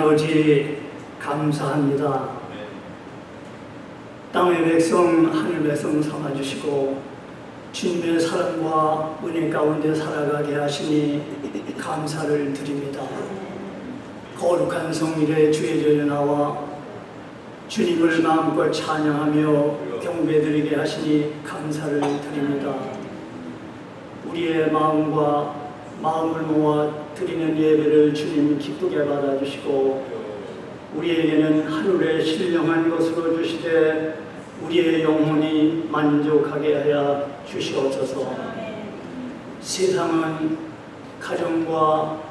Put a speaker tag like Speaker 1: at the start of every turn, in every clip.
Speaker 1: 아버지 감사합니다. 땅의 백성, 하늘 백성 삼아주시고 주님의 사랑과 은혜 가운데 살아가게 하시니 감사를 드립니다. 거룩한 성일에 주의 전에 나와 주님을 마음껏 찬양하며 경배드리게 하시니 감사를 드립니다. 우리의 마음과 마음을 모아 드리는 예배를 주님 기쁘게 받아주시고 우리에게는 하늘의 신령한 것으로 주시되 우리의 영혼이 만족하게 하여 주시옵소서. 세상은 가정과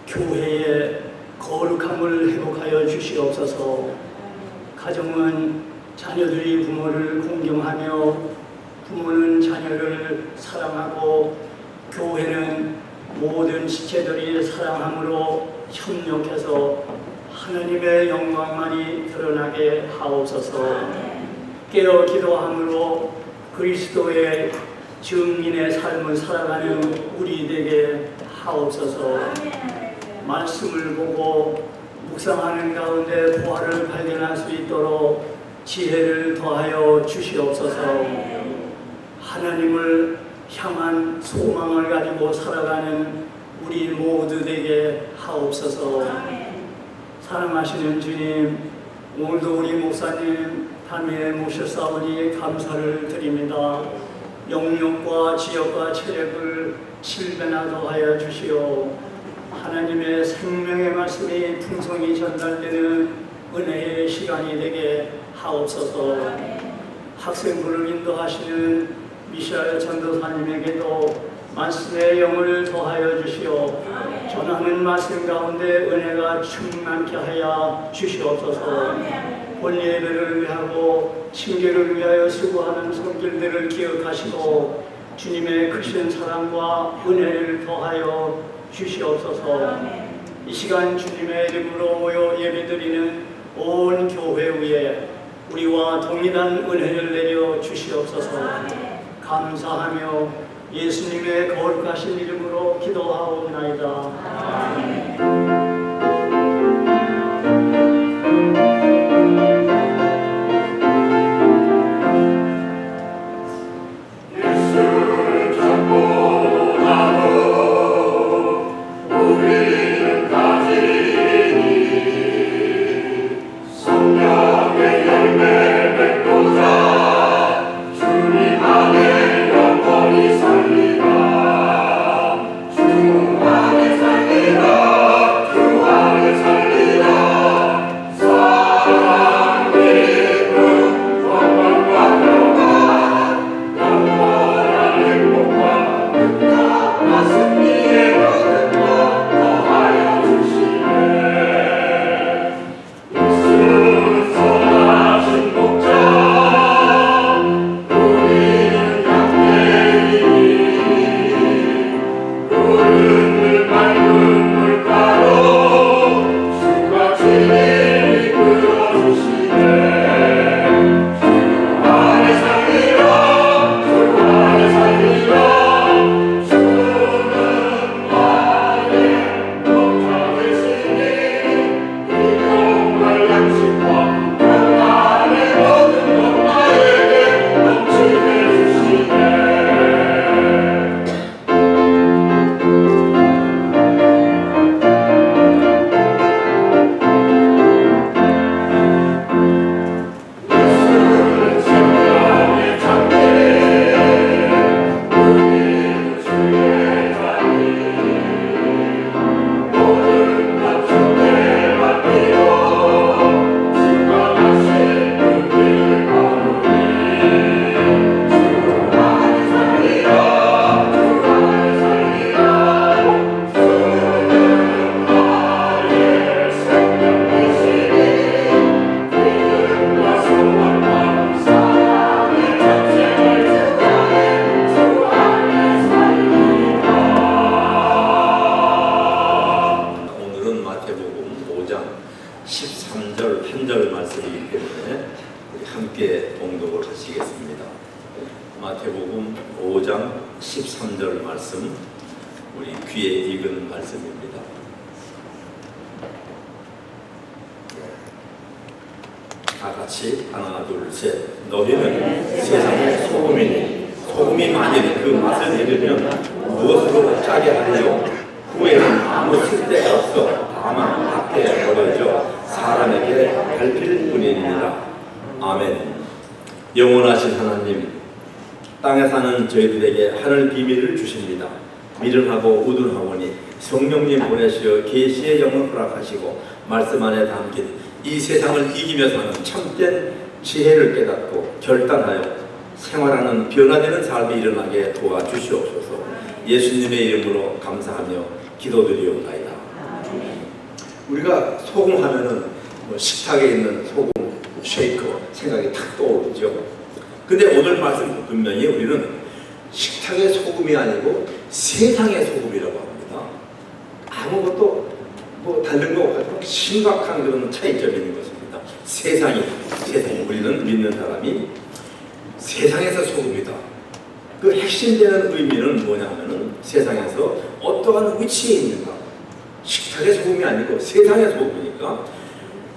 Speaker 1: 교회의 거룩함을 회복하여 주시옵소서. 가정은 자녀들이 부모를 공경하며 부모는 자녀를 사랑하고 교회는 모든 지체들이 사랑함으로 협력해서 하나님의 영광만이 드러나게 하옵소서. 깨어 기도함으로 그리스도의 증인의 삶을 살아가는 우리 되게 하옵소서. 말씀을 보고 묵상하는 가운데 보화를 발견할 수 있도록 지혜를 더하여 주시옵소서. 하나님을 향한 소망을 가지고 살아가는 우리 모두 되게 하옵소서. 사랑하시는 주님, 오늘도 우리 목사님 담에 모셨사오니 감사를 드립니다. 영역과 지역과 체력을 실변하도하여 주시오. 하나님의 생명의 말씀이 풍성히 전달되는 은혜의 시간이 되게 하옵소서. 학생부를 인도하시는 미샤엘 전도사님에게도 말씀의 영을 더하여 주시오. 전하는 말씀 가운데 은혜가 충만케 하여 주시옵소서. 본리 예배를 위하고 친교를 위하여 수고하는 손길들을 기억하시고 주님의 크신 사랑과 은혜를 더하여 주시옵소서. 이 시간 주님의 이름으로 모여 예배드리는 온 교회 위에 우리와 동일한 은혜를 내려 주시옵소서. 감사하며 예수님의 거룩하신 이름으로 기도하옵나이다. 아멘.
Speaker 2: 함께 봉독을 하시겠습니다. 마태복음 5장 13절 말씀, 우리 귀에 익은 말씀입니다. 다 같이 하나 둘 셋. 너희는 세상의 소금이니 소금이 만일 그 맛을 잃으면 무엇으로 짜게 하리요? 후에는 아무 쓸데가 없어 다만 밖에 버려져 사람에게 밟힐 뿐이니라. 아멘. 영원하신 하나님, 땅에 사는 저희들에게 하늘 비밀을 주십니다. 미련하고 우둔하오니 성령님 보내시어 계시의 영을 허락하시고 말씀 안에 담긴 이 세상을 이기며 사는 참된 지혜를 깨닫고 결단하여 생활하는 변화되는 삶이 일어나게 도와주시옵소서. 예수님의 이름으로 감사하며 기도드리옵나이다. 우리가 소금 하면은 식탁에 있는 소금 쉐이커 생각이 탁 떠오르죠. 근데 오늘 말씀 분명히 우리는 식탁의 소금이 아니고 세상의 소금이라고 합니다. 아무것도 다른 거 없고 심각한 그런 차이점이 있는 것입니다. 세상이 우리는 믿는 사람이 세상에서 소금이다. 그 핵심되는 의미는 뭐냐면은 세상에서 어떠한 위치에 있는가. 식탁의 소금이 아니고 세상의 소금이니까.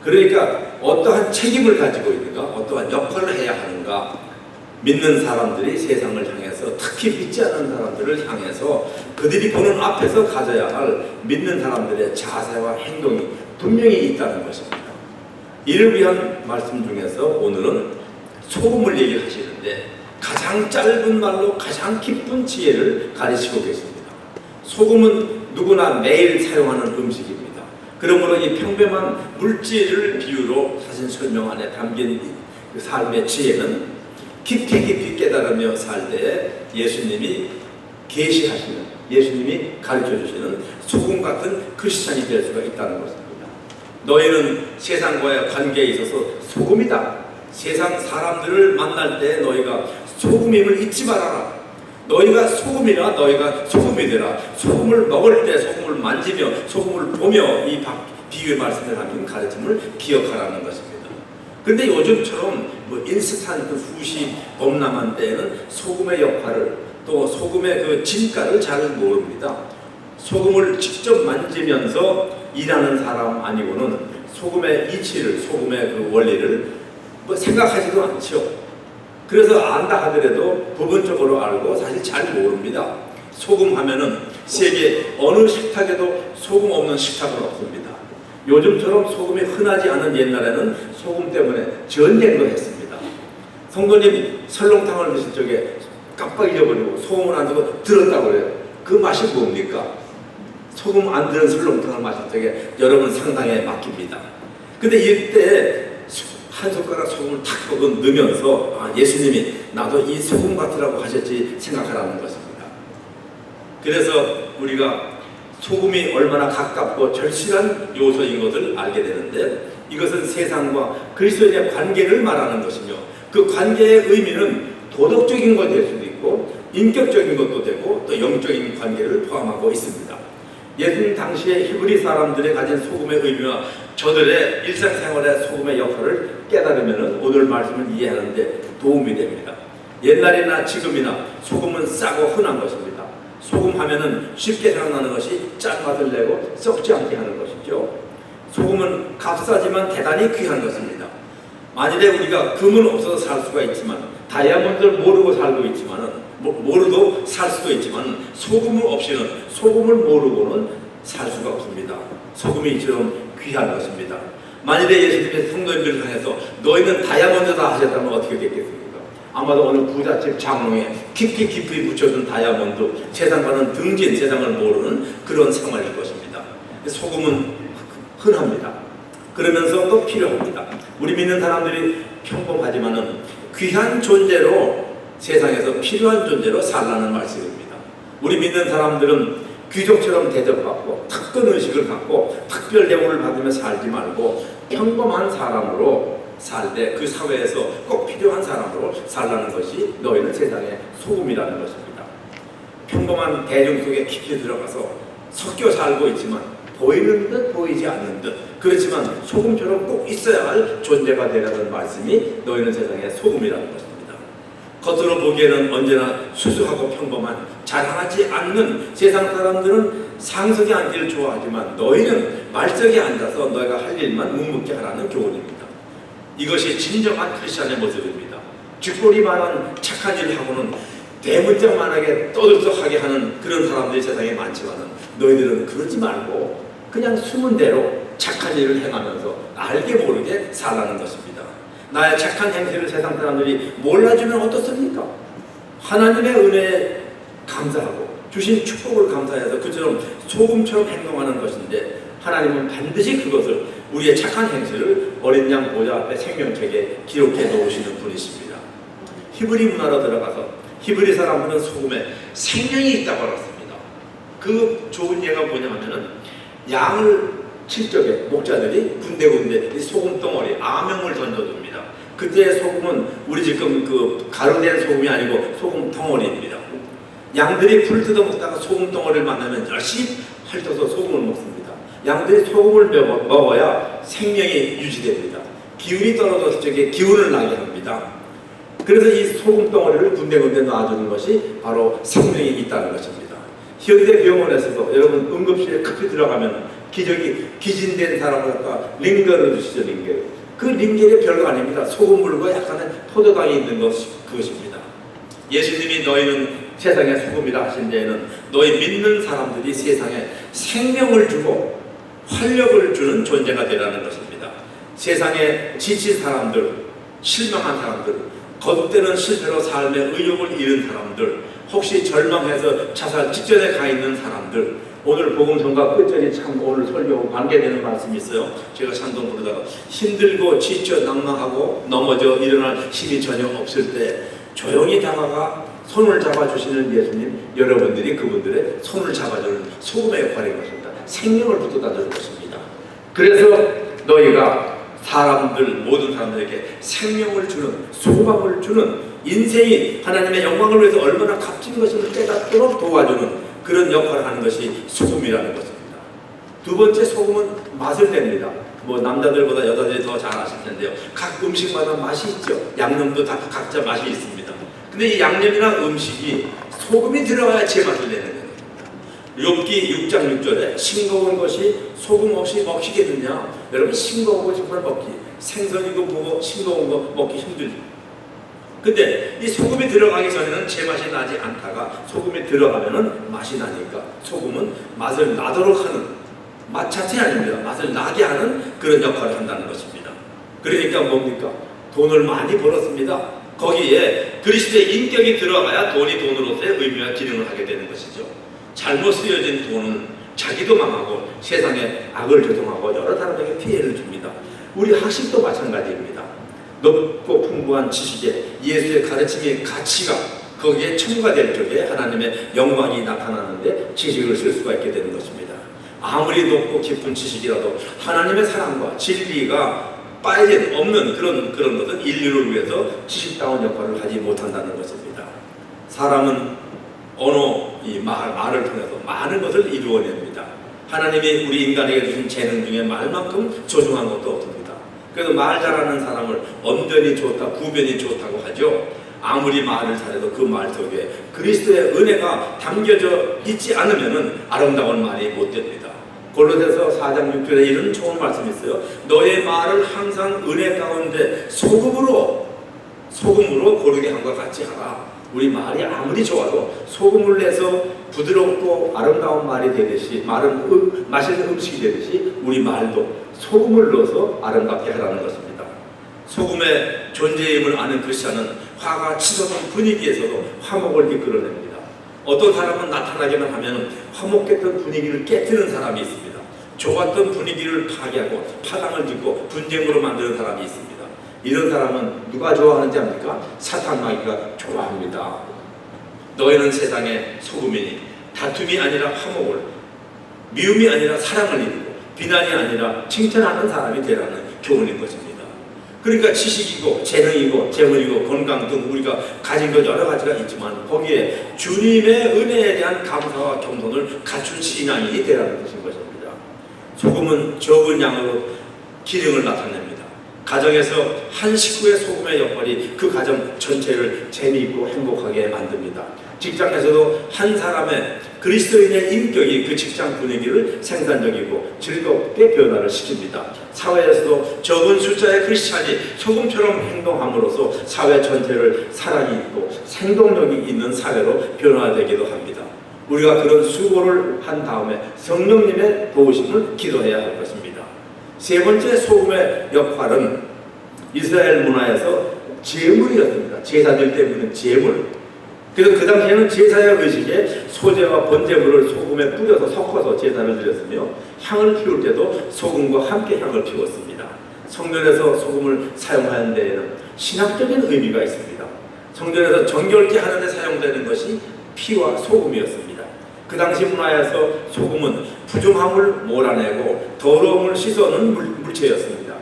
Speaker 2: 그러니까 어떠한 책임을 가지고 있는가, 어떠한 역할을 해야 하는가. 믿는 사람들이 세상을 향해서, 특히 믿지 않는 사람들을 향해서 그들이 보는 앞에서 가져야 할 믿는 사람들의 자세와 행동이 분명히 있다는 것입니다. 이를 위한 말씀 중에서 오늘은 소금을 얘기하시는데 가장 짧은 말로 가장 깊은 지혜를 가르치고 계십니다. 소금은 누구나 매일 사용하는 음식입니다. 그러므로 이 평범한 물질을 비유로 사실 설명 안에 담긴 그 삶의 지혜는 깊이 깨달으며 살 때에 예수님이 계시하시는, 예수님이 가르쳐주시는 소금 같은 크리스찬이 될 수가 있다는 것입니다. 너희는 세상과의 관계에 있어서 소금이다. 세상 사람들을 만날 때 너희가 소금임을 잊지 말아라. 너희가 소금이라 너희가 소금이 되라. 소금을 먹을 때 소금을 만지며 소금을 보며 이 비유의 말씀에 담긴 가르침을 기억하라는 것입니다. 근데 요즘처럼 인스턴트 후식 범람한 때에는 소금의 역할을, 또 소금의 그 진가를 잘 모릅니다. 소금을 직접 만지면서 일하는 사람 아니고는 소금의 이치를, 소금의 그 원리를 생각하지도 않죠. 그래서 안다 하더라도 부분적으로 알고 사실 잘 모릅니다. 소금 하면은 세계 어느 식탁에도 소금 없는 식탁은 없습니다. 요즘처럼 소금이 흔하지 않은 옛날에는 소금 때문에 전쟁도 했습니다. 성도님 설렁탕을 드실 적에 깜빡 잊어버리고 소금을 안 주고 들었다고 그래요. 그 맛이 뭡니까? 소금 안 들은 설렁탕을 마실 적에 여러분 상당히 막힙니다. 근데 이때 한 숟가락 소금을 탁 넣으면서 예수님이 나도 이 소금 같으라고 하셨지 생각하라는 것입니다. 그래서 우리가 소금이 얼마나 가깝고 절실한 요소인 것을 알게 되는데, 이것은 세상과 그리스도인의 관계를 말하는 것이며, 그 관계의 의미는 도덕적인 것이 될 수도 있고 인격적인 것도 되고 또 영적인 관계를 포함하고 있습니다. 예수님 당시에 히브리 사람들이 가진 소금의 의미와 저들의 일상생활의 소금의 역할을 깨달으면 오늘 말씀을 이해하는 데 도움이 됩니다. 옛날이나 지금이나 소금은 싸고 흔한 것입니다. 소금 하면은 쉽게 생각나는 것이 짠맛을 내고 썩지 않게 하는 것이죠. 소금은 값싸지만 대단히 귀한 것입니다. 만일에 우리가 금은 없어서 살 수가 있지만, 다이아몬드를 모르고 살고 있지만은 모르도 살 수도 있지만, 소금을 없이는, 소금을 모르고는 살 수가 없습니다. 소금이 이처럼 귀한 것입니다. 만일에 예수님의 성도님들을 향해서 너희는 다이아몬드다 하셨다면 어떻게 됐겠습니까? 아마도 어느 부잣집 장롱에 깊이 묻혀둔 다이아몬드, 세상과는 등진, 세상을 모르는 그런 생활일 것입니다. 소금은 흔합니다. 그러면서 또 필요합니다. 우리 믿는 사람들이 평범하지만은 귀한 존재로, 세상에서 필요한 존재로 살라는 말씀입니다. 우리 믿는 사람들은 귀족처럼 대접받고 특권 의식을 갖고 특별 대우를 받으며 살지 말고 평범한 사람으로 살 때 그 사회에서 꼭 필요한 사람으로 살라는 것이 너희는 세상의 소금이라는 것입니다. 평범한 대중 속에 깊이 들어가서 섞여 살고 있지만 보이는 듯 보이지 않는 듯, 그렇지만 소금처럼 꼭 있어야 할 존재가 되라는 말씀이 너희는 세상의 소금이라는 것입니다. 겉으로 보기에는 언제나 수수하고 평범한, 자랑하지 않는 세상 사람들은 상석에 앉기를 좋아하지만 너희는 말석에 앉아서 너희가 할 일만 묵묵히 하라는 교훈입니다. 이것이 진정한 크리스천의 모습입니다. 쥐꼬리만한 착한 일을 하고는 대문짝만하게 떠들썩하게 하는 그런 사람들이 세상에 많지만은 너희들은 그러지 말고 그냥 숨은 대로 착한 일을 행하면서 알게 모르게 살라는 것입니다. 나의 착한 행실을 세상 사람들이 몰라주면 어떻습니까? 하나님의 은혜에 감사하고 주신 축복을 감사해서 그처럼 소금처럼 행동하는 것인데 하나님은 반드시 그것을 우리의 착한 행실을 어린 양 보좌 앞에 생명책에 기록해 놓으시는 분이십니다. 히브리 문화로 들어가서 히브리 사람들은 소금에 생명이 있다고 알았습니다. 그 좋은 예가 뭐냐면은 양을 칠 적에 목자들이 군데군데 소금 덩어리, 아명을 던져줍니다. 그때의 소금은 우리 지금 그 가루된 소금이 아니고 소금 덩어리입니다. 양들이 풀을 뜯어 먹다가 소금 덩어리를 만나면 열심히 핥아서 소금을 먹습니다. 양들이 소금을 먹어야 생명이 유지됩니다. 기운이 떨어졌을 적에 기운을 나게 합니다. 그래서 이 소금 덩어리를 군데군데 놔주는 것이 바로 생명이 있다는 것입니다. 현대 병원에서도 여러분 응급실에 급히 들어가면 기진된 사람을 갖다 링거를 주시죠. 링거. 그 링겔이 별거 아닙니다. 소금물과 약간의 포도당이 있는 그것입니다. 예수님이 너희는 세상의 소금이라 하신 데에는 너희 믿는 사람들이 세상에 생명을 주고 활력을 주는 존재가 되라는 것입니다. 세상에 지친 사람들, 실망한 사람들, 거듭되는 실패로 삶의 의욕을 잃은 사람들, 혹시 절망해서 자살 직전에 가 있는 사람들, 오늘 복음성가 끝절이 참 오늘 설교하고 관계되는 말씀이 있어요. 제가 찬송 부르다가 힘들고 지쳐 낭망하고 넘어져 일어날 힘이 전혀 없을 때 조용히 다가가 손을 잡아주시는 예수님, 여러분들이 그분들의 손을 잡아주는 소금의 역할인 것입니다. 생명을 붙여다 주는 것입니다. 그래서 너희가 모든 사람들에게 생명을 주는, 소망을 주는, 인생이 하나님의 영광을 위해서 얼마나 값진 것임을 깨닫도록 도와주는 그런 역할을 하는 것이 소금이라는 것입니다. 두 번째, 소금은 맛을 냅니다. 남자들보다 여자들이 더 잘 아실 텐데요. 각 음식마다 맛이 있죠. 양념도 다 각자 맛이 있습니다. 근데 이 양념이나 음식이 소금이 들어가야 제맛을 내는 거예요. 욥기 6장 6절에 싱거운 것이 소금 없이 먹히겠느냐? 여러분, 싱거운 거 정말 먹기, 생선이고 뭐고 싱거운 거 먹기 힘들죠. 근데 이 소금이 들어가기 전에는 제맛이 나지 않다가 소금이 들어가면은 맛이 나니까 소금은 맛을 나도록 하는, 맛 자체 아닙니다. 맛을 나게 하는 그런 역할을 한다는 것입니다. 그러니까 뭡니까? 돈을 많이 벌었습니다. 거기에 그리스도의 인격이 들어가야 돈이 돈으로서의 의미와 기능을 하게 되는 것이죠. 잘못 쓰여진 돈은 자기도 망하고 세상에 악을 조성하고 여러 사람에게 피해를 줍니다. 우리 학식도 마찬가지입니다. 높고 풍부한 지식에 예수의 가르침의 가치가 거기에 첨가될 적에 하나님의 영광이 나타나는데 지식을 쓸 수가 있게 되는 것입니다. 아무리 높고 깊은 지식이라도 하나님의 사랑과 진리가 빠진 없는 그런 것은 인류를 위해서 지식다운 역할을 하지 못한다는 것입니다. 사람은 언어, 이 말을 통해서 많은 것을 이루어냅니다. 하나님이 우리 인간에게 주신 재능 중에 말만큼 소중한 것도 없습니다. 그래서 말 잘하는 사람을 언변이 좋다, 구변이 좋다고 하죠. 아무리 말을 잘해도 그 말 속에 그리스도의 은혜가 담겨져 있지 않으면 아름다운 말이 못 됩니다. 골로새서 4장 6절에 이런 좋은 말씀이 있어요. 너의 말을 항상 은혜 가운데 소금으로 고르게 한것 같이 하라. 우리 말이 아무리 좋아도 소금을 내서 부드럽고 아름다운 말이 되듯이, 말은 맛있는 음식이 되듯이 우리 말도 소금을 넣어서 아름답게 하라는 것입니다. 소금의 존재임을 아는 크리스천은 화가 치솟은 분위기에서도 화목을 이끌어냅니다. 어떤 사람은 나타나기만 하면 화목했던 분위기를 깨뜨리는 사람이 있습니다. 좋았던 분위기를 파괴하고 파당을 짓고 분쟁으로 만드는 사람이 있습니다. 이런 사람은 누가 좋아하는지 압니까? 사탄 마귀가 좋아합니다. 너희는 세상의 소금이니 다툼이 아니라 화목을, 미움이 아니라 사랑을 이루고 비난이 아니라 칭찬하는 사람이 되라는 교훈인 것입니다. 그러니까 지식이고 재능이고 재물이고 건강 등 우리가 가진 것 여러 가지가 있지만 거기에 주님의 은혜에 대한 감사와 겸손을 갖춘 신앙이 되라는 것인 것입니다. 소금은 적은 양으로 기능을 나타냅니다. 가정에서 한 식구의 소금의 역할이 그 가정 전체를 재미있고 행복하게 만듭니다. 직장에서도 한 사람의 그리스도인의 인격이 그 직장 분위기를 생산적이고 즐겁게 변화를 시킵니다. 사회에서도 적은 숫자의 크리스찬이 소금처럼 행동함으로써 사회 전체를 사랑이 있고 생동력이 있는 사회로 변화되기도 합니다. 우리가 그런 수고를 한 다음에 성령님의 도우심을 기도해야 할 것입니다. 세 번째 소금의 역할은 이스라엘 문화에서 제물이었습니다. 제사들 때문에 제물. 그래서 그 당시에는 제사의 의식에 소재와 번제물을 소금에 뿌려서 섞어서 제사를 드렸으며 향을 피울 때도 소금과 함께 향을 피웠습니다. 성전에서 소금을 사용하는 데에는 신학적인 의미가 있습니다. 성전에서 정결케 하는 데 사용되는 것이 피와 소금이었습니다. 그 당시 문화에서 소금은 부정함을 몰아내고 더러움을 씻어놓는 물체였습니다.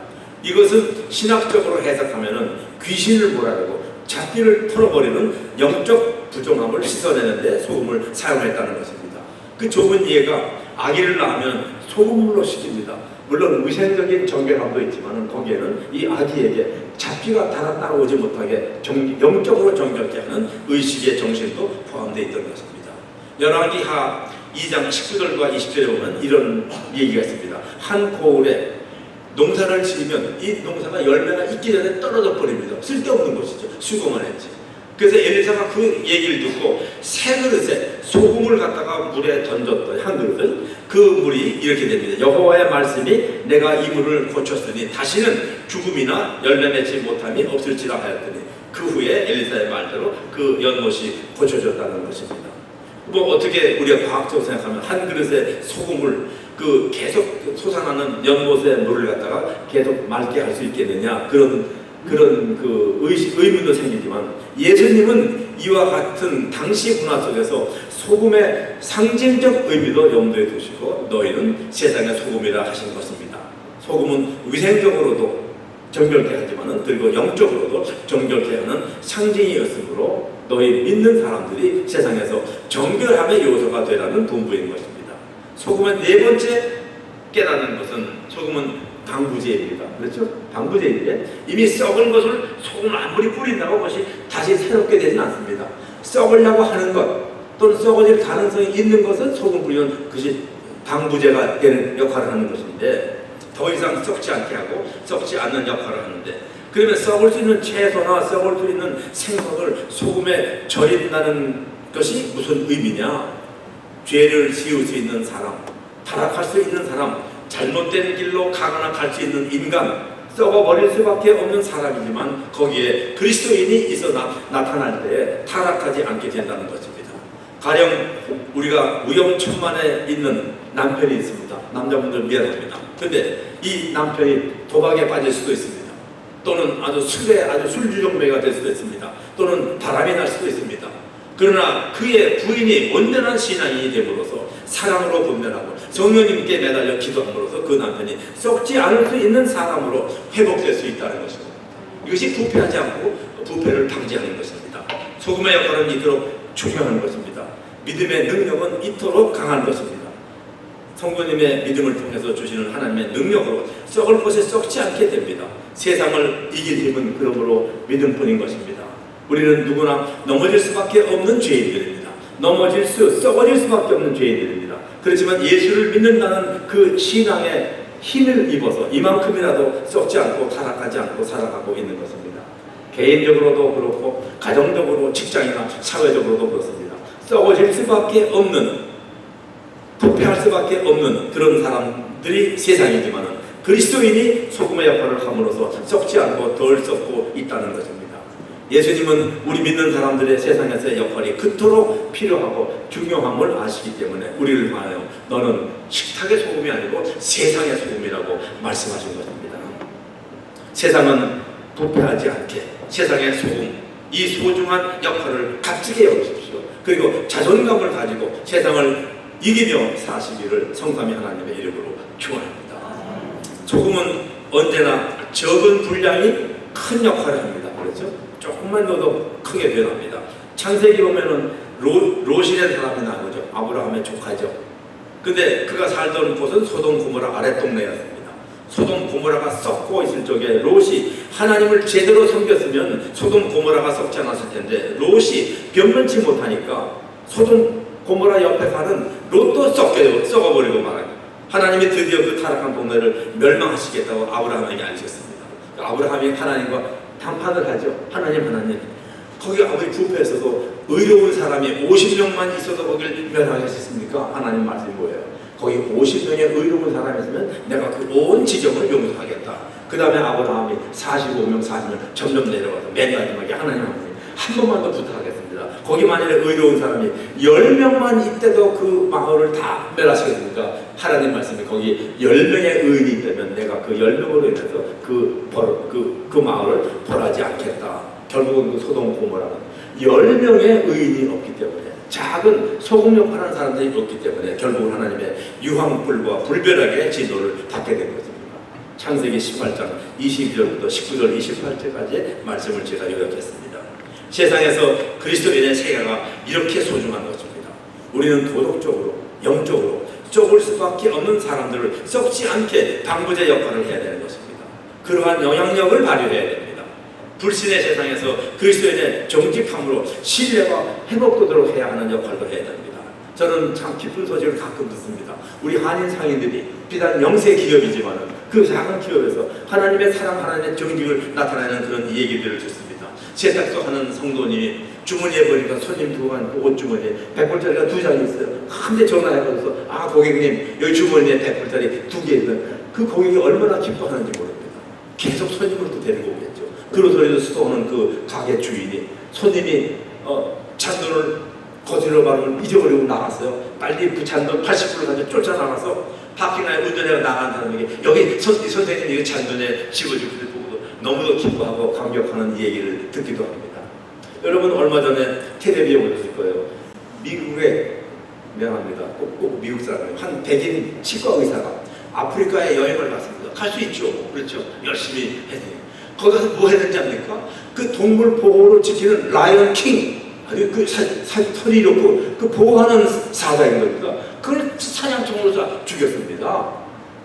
Speaker 2: 이것은 신학적으로 해석하면 귀신을 몰아내고 잡기를 풀어버리는 영적 부정함을 씻어내는데 소금을 사용했다는 것입니다. 그 좁은 이해가 아기를 낳으면 소금물로 씻깁니다. 물론 위생적인 정결함도 있지만 거기에는 이 아기에게 잡기가 따라오지 못하게 영적으로 정결케 하는 의식의 정신도 포함되어 있던 것입니다. 열왕기하 2장 19절과 20절에 보면 이런 얘기가 있습니다. 한 고을에 농사를 지으면 이 농사가 열매가 있기 전에 떨어져 버립니다. 쓸데없는 것이죠. 수고만 했지. 그래서 엘리사가 그 얘기를 듣고 새 그릇에 소금을 갖다가 물에 던졌더니 한 그릇을 그 물이 이렇게 됩니다. 여호와의 말씀이 내가 이 물을 고쳤으니 다시는 죽음이나 열매 맺지 못함이 없을지라 하였더니 그 후에 엘리사의 말대로 그 연못이 고쳐졌다는 것입니다. 뭐 어떻게 우리가 과학적으로 생각하면 한 그릇에 소금을 그 계속 솟아나는 연못의 물을 갖다가 계속 맑게 할 수 있겠느냐 그런 그 의문도 생기지만 예수님은 이와 같은 당시 문화 속에서 소금의 상징적 의미도 염두에 두시고 너희는 세상의 소금이라 하신 것입니다. 소금은 위생적으로도 정결케 하지만은 그리고 영적으로도 정결케 하는 상징이었으므로 너희 믿는 사람들이 세상에서 정결함의 요소가 되라는 분부인 것입니다. 소금의 네 번째 깨닫는 것은 소금은 방부제입니다. 그렇죠? 방부제인데 이미 썩은 것을 소금을 아무리 뿌린다고 그것이 다시 새롭게 되진 않습니다. 썩으려고 하는 것 또는 썩어질 가능성이 있는 것은 소금 뿌리면 그것이 방부제가 되는 역할을 하는 것인데 더 이상 썩지 않게 하고 썩지 않는 역할을 하는데 그러면 썩을 수 있는 채소나 썩을 수 있는 생선을 소금에 절인다는 것이 무슨 의미냐? 죄를 지을 수 있는 사람, 타락할 수 있는 사람, 잘못된 길로 가거나 갈 수 있는 인간, 썩어버릴 수밖에 없는 사람이지만 거기에 그리스도인이 있어 나타날 때 타락하지 않게 된다는 것입니다. 가령 우리가 위험천만에 있는 남편이 있습니다. 남자분들 미안합니다. 근데 이 남편이 도박에 빠질 수도 있습니다. 또는 아주 술주정뱅이가 될 수도 있습니다. 또는 바람이 날 수도 있습니다. 그러나 그의 부인이 온전한 신앙인이 됨으로써 사랑으로 분별하고 성령님께 매달려 기도함으로써 그 남편이 썩지 않을 수 있는 사람으로 회복될 수 있다는 것입니다. 이것이 부패하지 않고 부패를 방지하는 것입니다. 소금의 역할은 이토록 중요한 것입니다. 믿음의 능력은 이토록 강한 것입니다. 성도님의 믿음을 통해서 주시는 하나님의 능력으로 썩을 것에 썩지 않게 됩니다. 세상을 이길 힘은 그러므로 믿음뿐인 것입니다. 우리는 누구나 넘어질 수밖에 없는 죄인들입니다. 썩어질 수밖에 없는 죄인들입니다. 그렇지만 예수를 믿는다는 그 신앙의 힘을 입어서 이만큼이라도 썩지 않고 타락하지 않고 살아가고 있는 것입니다. 개인적으로도 그렇고 가정적으로 직장이나 사회적으로도 그렇습니다. 썩어질 수밖에 없는 부패할 수밖에 없는 그런 사람들이 세상이지만 그리스도인이 소금의 역할을 함으로써 썩지 않고 덜 썩고 있다는 것입니다. 예수님은 우리 믿는 사람들의 세상에서의 역할이 그토록 필요하고 중요함을 아시기 때문에 우리를 말하여 너는 식탁의 소금이 아니고 세상의 소금이라고 말씀하신 것입니다. 세상은 부패하지 않게 세상의 소금, 이 소중한 역할을 값지게 여기십시오. 그리고 자존감을 가지고 세상을 이기며 사시기를 성삼위 하나님의 이름으로 축원합니다. 소금은 언제나 적은 분량이 큰 역할을 합니다. 그렇죠? 조금만 넣어도 크게 변합니다. 창세기 보면은 롯이라는 사람이 나오죠. 아브라함의 조카죠. 근데 그가 살던 곳은 소돔 고모라 아랫동네였습니다. 소돔 고모라가 썩고 있을 적에 롯이 하나님을 제대로 섬겼으면 소돔 고모라가 썩지 않았을 텐데 롯이 변변치 못하니까 소돔 고모라 옆에 사는 롯도 썩어버리고 말아요. 하나님이 드디어 그 타락한 동네를 멸망하시겠다고 아브라함에게 알리셨습니다. 아브라함이 하나님과談판을 하죠. 하나님 거기 아무리 부패했어도 의로운 사람이 50명만 있어도 거기를 멸하겠습니까? 하나님 말씀이 뭐예요? 거기 50명의 의로운 사람이 있으면 내가 그 온 지정을 용서하겠다. 그 다음에 아브라함이 45명, 40명 점점 내려가서 맨 마지막에 하나님 한 번만 더 부탁하겠습니다. 거기 만약에 의로운 사람이 10명만 있대도 그 마을을 다 멸하시겠습니까? 하나님 말씀이 거기 10명의 의인이 있다면 내가 그 10명으로 인해서 그 마을을 벌하지 않겠다. 결국은 그 소돔 고모라는 10명의 의인이 없기 때문에 작은 소금 역할하는 사람들이 없기 때문에 결국은 하나님의 유황불과 불변하게 진노를 받게 된 것입니다. 창세기 18장 22절부터 19절 28절까지의 말씀을 제가 요약했습니다. 세상에서 그리스도인의 생애가 이렇게 소중한 것입니다. 우리는 도덕적으로 영적으로 썩을 수밖에 없는 사람들을 썩지 않게 방부제 역할을 해야 되는 것입니다. 그러한 영향력을 발휘해야 됩니다. 불신의 세상에서 그리스도인의 정직함으로 신뢰가 회복되도록 해야 하는 역할도 해야 됩니다. 저는 참 기쁜 소식을 가끔 듣습니다. 우리 한인 상인들이 비단 영세 기업이지만 그 작은 기업에서 하나님의 사랑, 하나님의 정직을 나타내는 그런 얘기들을 듣습니다. 세탁소 하는 성도님이 주머니에 보니까 손님 두고 옷주머니에 100불짜리가 2장이 있어요. 근데 전화해가지고 고객님 여기 주머니에 100불짜리 2개 있는 그 고객이 얼마나 기뻐하는지 모릅니다. 계속 손님을 또 데리고 오겠죠. 그러더라도 수도하는 그 가게 주인이 손님이 잔돈을 거지로 받으면 잊어버리고 나갔어요. 빨리 그 잔돈 80불을 가지고 쫓아나가서 파킹라인 운전해가 나간 사람에게 여기 선생님 이거 잔돈에 집어주기를 보고 너무도 기뻐하고 감격하는 얘기를 듣기도 합니다. 여러분 얼마 전에 텔레비에 보셨을 거예요. 미국에 미안합니다. 꼭 미국 사람이에요. 한 백인 치과 의사가 아프리카에 여행을 갔습니다. 갈 수 있죠. 그렇죠. 열심히 했어요. 거기 가서 뭐 했는지 압니까? 그 동물 보호를 지키는 라이언 킹, 털이 이렇고 그 보호하는 사자인 겁니다. 그걸 사냥총으로 죽였습니다.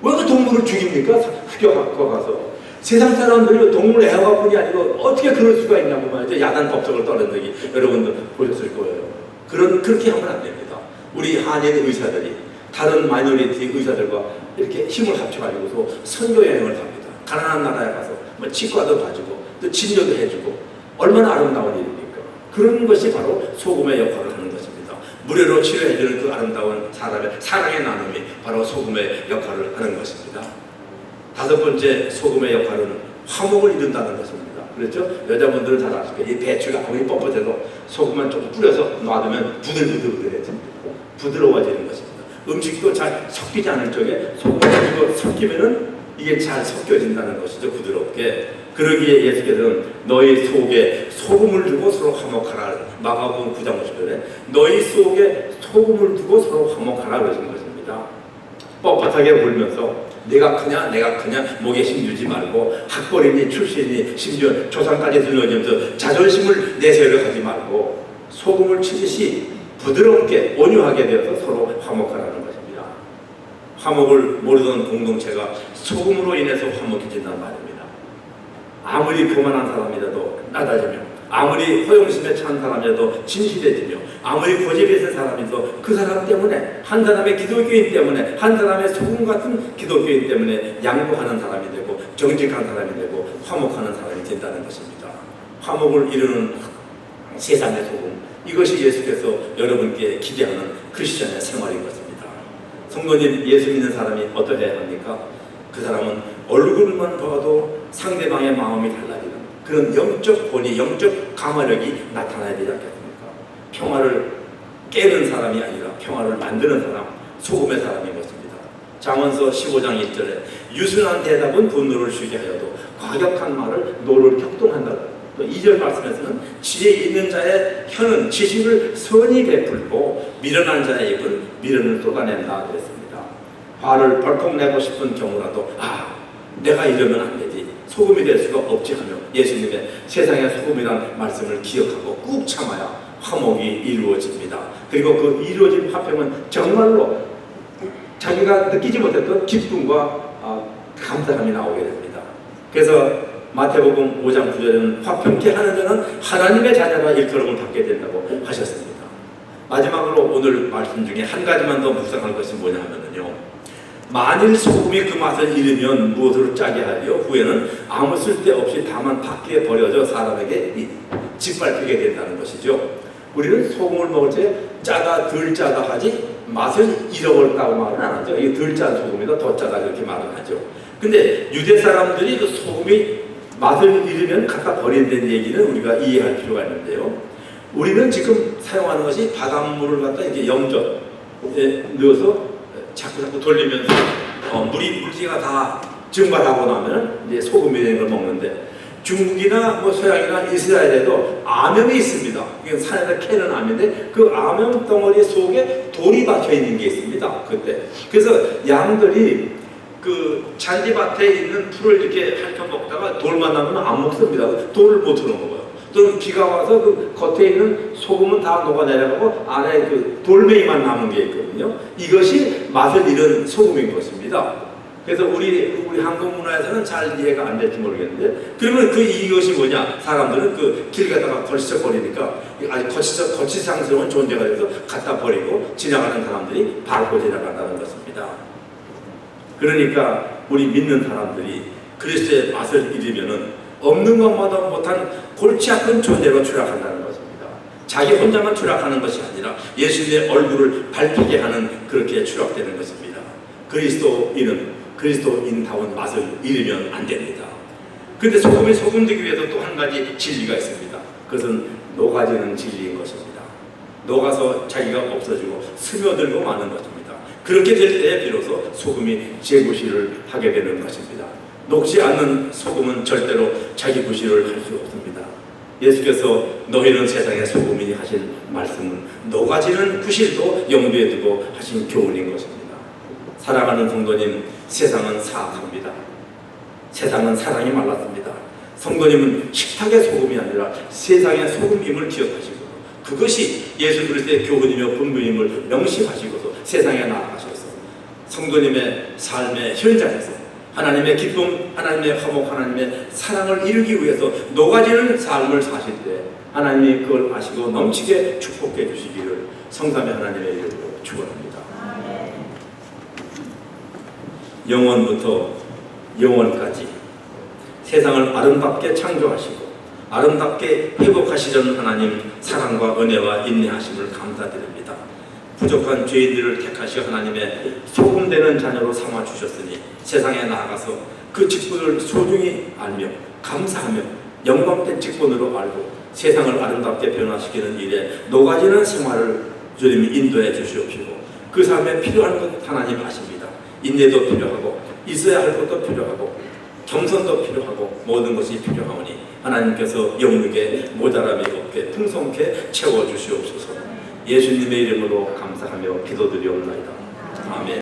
Speaker 2: 왜 그 동물을 죽입니까? 흑역학과 가서. 세상 사람들이 동물 애호가뿐이 아니고 어떻게 그럴 수가 있냐고 말이죠. 야단 법석을 떠는 적이 여러분들 보셨을 거예요. 그렇게 하면 안 됩니다. 우리 한인 의사들이 다른 마이너리티 의사들과 이렇게 힘을 합쳐가지고서 선교 여행을 갑니다. 가난한 나라에 가서 뭐 치과도 봐주고 또 진료도 해주고 얼마나 아름다운 일입니까? 그런 것이 바로 소금의 역할을 하는 것입니다. 무료로 치료해주는 그 아름다운 사랑의 나눔이 바로 소금의 역할을 하는 것입니다. 다섯 번째 소금의 역할은 화목을 이룬다는 것입니다. 그렇죠? 여자분들은 잘 아실 거예요. 이 배추가 아무리 뻣뻣해도 소금만 조금 뿌려서 놔두면 부들부들해집니다. 부드러워지는 것입니다. 음식도 잘 섞이지 않을 적에 소금을 섞이면은 이게 잘 섞여진다는 것이죠. 부드럽게. 그러기에 예수께서는 너희 속에 소금을 두고 서로 화목하라. 마가복음 9장 50절에 너희 속에 소금을 두고 서로 화목하라 그러신 것입니다. 뻣뻣하게 굴면서 내가 크냐 목에 힘주지 말고 학벌이니 출신이 심지어 조상까지 들려지면서 자존심을 내세우려 하지 말고 소금을 치듯이 부드럽게 온유하게 되어서 서로 화목하라는 것입니다. 화목을 모르던 공동체가 소금으로 인해서 화목해진다는 말입니다. 아무리 교만한 사람이라도 낮아지며 아무리 허영심에 찬 사람이라도 진실해지며 아무리 고집이 있는 사람이라도 그 사람 때문에 한 사람의 기독교인 때문에 한 사람의 소금 같은 기독교인 때문에 양보하는 사람이 되고 정직한 사람이 되고 화목하는 사람이 된다는 것입니다. 화목을 이루는 세상의 소금, 이것이 예수께서 여러분께 기대하는 크리스천의 생활인 것입니다. 성도님, 예수 믿는 사람이 어떠해야 합니까? 그 사람은 얼굴만 봐도 상대방의 마음이 달라지는 그런 영적 본의, 영적 강화력이 나타나야 되지 않겠습니까? 평화를 깨는 사람이 아니라 평화를 만드는 사람, 소금의 사람인 것입니다. 잠언서 15장 1절에 유순한 대답은 분노를 쉬게 하여도 과격한 말을 노를 격동한다. 또 2절 말씀에서는 지혜 있는 자의 혀는 지식을 선히 베풀고 미련한 자의 입은 미련을 쏟아낸다 그랬습니다. 화를 벌컥 내고 싶은 경우라도 내가 이러면 안 되지, 소금이 될 수가 없지 하며 예수님의 세상의 소금이란 말씀을 기억하고 꾹 참아야 화목이 이루어집니다. 그리고 그 이루어진 화평은 정말로 자기가 느끼지 못했던 기쁨과 감사함이 나오게 됩니다. 그래서 마태복음 5장 9절에는 화평케 하는 자는 하나님의 자녀가 일컬음을 받게 된다고 하셨습니다. 마지막으로 오늘 말씀 중에 한 가지만 더 묵상할 것이 뭐냐 하면요, 만일 소금이 그 맛을 잃으면 무엇으로 짜게 하리요? 후에는 아무 쓸데없이 다만 밖에 버려져 사람에게 짓밟히게 된다는 것이죠. 우리는 소금을 먹을 때 짜다 덜 짜다 하지 맛을 잃어버렸다고 말은 안 하죠. 이게 덜 짠 소금이다 더 짜다 그렇게 말은 하죠. 근데 유대 사람들이 그 소금이 맛을 잃으면 갖다 버린다는 얘기는 우리가 이해할 필요가 있는데요, 우리는 지금 사용하는 것이 바닷물을 갖다 이렇게 염전에 넣어서 자꾸 돌리면서 물기가 다 증발하고 나면 이제 소금이 되는 걸 먹는데, 중국이나 뭐 서양이나 이스라엘에도 암염이 있습니다. 이건 산에다 캐는 암인데 그 암염 덩어리 속에 돌이 박혀 있는 게 있습니다. 그때 그래서 양들이 그 잔디밭에 있는 풀을 이렇게 핥아 먹다가 돌만 나면 안 먹습니다. 돌을 못 들어 먹어요. 또는 비가 와서 그 겉에 있는 소금은 다 녹아 내려가고 안에 그 돌멩이만 남은 게 있거든요. 이것이 맛을 잃은 소금인 것입니다. 그래서 우리 한국 문화에서는 잘 이해가 안 될지 모르겠는데, 그러면 이것이 뭐냐? 사람들은 그 길 가다가 걸치적거리니까 아주 거치장스러운 존재가 돼서 갖다 버리고 지나가는 사람들이 밟고 지나간다는 것입니다. 그러니까 우리 믿는 사람들이 그리스도의 맛을 잃으면은 없는 것마다 못한 골치 아픈 존재로 추락한다는 것입니다. 자기 혼자만 추락하는 것이 아니라 예수님의 얼굴을 밟히게 하는 그렇게 추락되는 것입니다. 그리스도인다운 맛을 잃으면 안 됩니다. 그런데 소금이 소금 되기 위해서 또 한 가지 진리가 있습니다. 그것은 녹아지는 진리인 것입니다. 녹아서 자기가 없어지고 스며들고 마는 것입니다. 그렇게 될 때에 비로소 소금이 재구시를 하게 되는 것입니다. 녹지 않는 소금은 절대로 자기 구실을 할 수 없습니다. 예수께서 너희는 세상의 소금이니 하신 말씀은 녹아지는 구실도 염두에 두고 하신 교훈인 것입니다. 사랑하는 성도님, 세상은 사악합니다. 세상은 사랑이 말랐습니다. 성도님은 식탁의 소금이 아니라 세상의 소금임을 기억하시고, 그것이 예수 그리스도의 교훈이며 분부임을 명심하시고서 세상에 나아가셔서 성도님의 삶의 현장에서 하나님의 기쁨, 하나님의 화목, 하나님의 사랑을 이루기 위해서 녹아지는 삶을 사실 때 하나님이 그걸 아시고 넘치게 축복해 주시기를 성삼위 하나님의 이름으로 축원합니다. 영원부터 영원까지 세상을 아름답게 창조하시고 아름답게 회복하시려는 하나님 사랑과 은혜와 인내하심을 감사드립니다. 부족한 죄인들을 택하시 하나님의 소금되는 자녀로 삼아주셨으니 세상에 나아가서 그 직분을 소중히 알며 감사하며 영광된 직분으로 알고 세상을 아름답게 변화시키는 일에 녹아지는 생활을 주님이 인도해 주시옵시고, 그 삶에 필요한 것 하나님 아십니다. 인내도 필요하고 있어야 할 것도 필요하고 겸손도 필요하고 모든 것이 필요하오니 하나님께서 영육에 모자람이 없게 풍성케 채워주시옵소서. 예수님의 이름으로 감사하며 기도드리옵나이다. 아멘.